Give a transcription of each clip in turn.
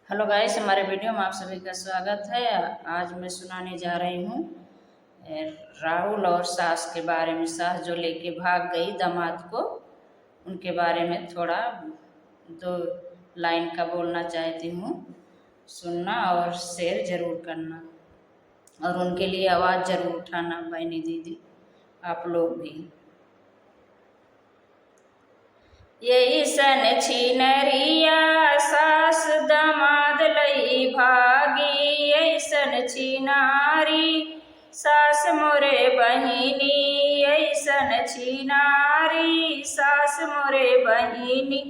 Hello guys, हमारे video में आप सभी का स्वागत है। आज मैं सुनाने जा रही हूँ राहुल और सास के बारे में। सास जो लेके भाग गई दामाद को, उनके बारे में थोड़ा दो लाइन का बोलना चाहती हूँ। सुनना और शेयर जरूर करना और उनके लिए आवाज़ जरूर उठाना बहनी दीदी, आप लोग भी। यैसन छिनरिया सास दामाद लई भागी, ऐसन छिनारी सास मोरे बहिनी, ऐसन छिनारी सास मोरे बहिनी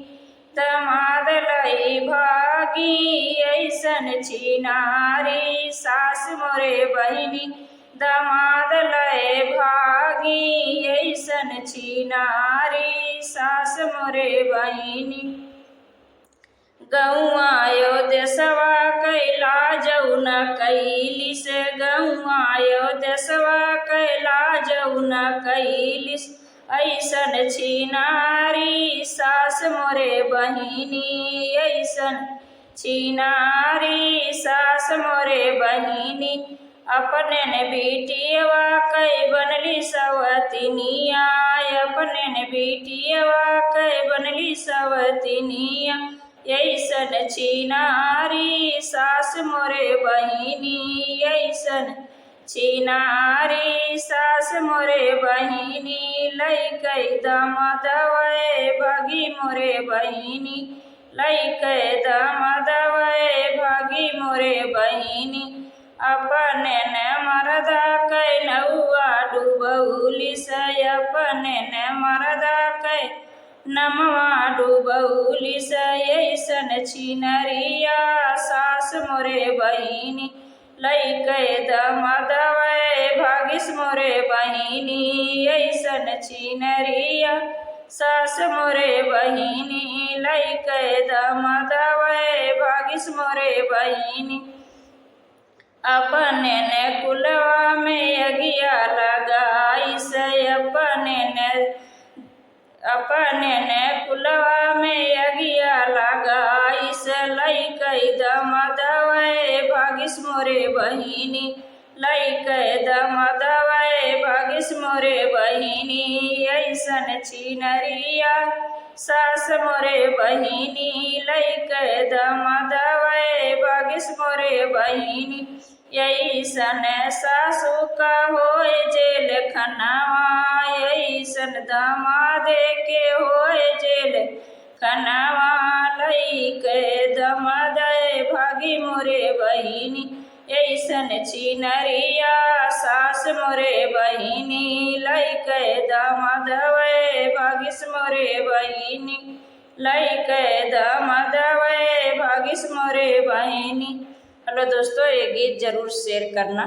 दामाद लई भागी, ऐसन छिनारी सास मोरे बहिनी दामाद लय भागी, ऐसन छिनारी सास मोरे बहिनी। गौआयो देशवा कैला जौन कैलिस, गौआयो देशवा कैला जौन कैलिस, ऐसन छिनारी सास मोरे बहिनी, ऐसन छिनारी सास मोरे बहिनी। अपने ने बेटियवा कै बनली सवतिनिया, अपने ने बेटियवा कै बनली सवतिनिया, ऐसन छिनारी सास मोरे बहिनी, ऐसन छिनारी सास मोरे बहिनी। लैकै दामादवै भागी मोरे बहिनी, लैकै दामादवै भागी मोरे बहिनी। अपने ने मरदा कै नौआ डूबौलिस, अपने ने मरदा कै नमवा डूबौलिस, ऐसन छिनरिया सास मोरे बहिनी। लैकै दामादवै भागिस मोरे बहिनी, ऐसन छिनरिया सास मोरे बहिनी। लैकै दामादवै भागिस मोरे बहिनी। अपने ने कुलवा में अगिया लगाइस, अपने ने कुलवा में अगिया लगाइस। लैकै दामादवै भागिस मोरे बहिनी, लैकै दामादवै भागिस मोरे बहिनी, ऐसन छिनरिया सास मोरे बहिनी। लैकै दामादवै भागिस मोरे बहिनी। ऐसन सासु का होए जेल खनावा, ऐसन दामादे के होए जेल खनावा। लैकै दामादै भागी मोरे बहिनी, ऐसन छिनरिया सास मोरे बहिनी। लैकै दामादवै भागिस मोरे बहिनी, लैकै दामादवै भागिस मोरे बहिनी। हेलो दोस्तों, ये गीत जरूर शेयर करना।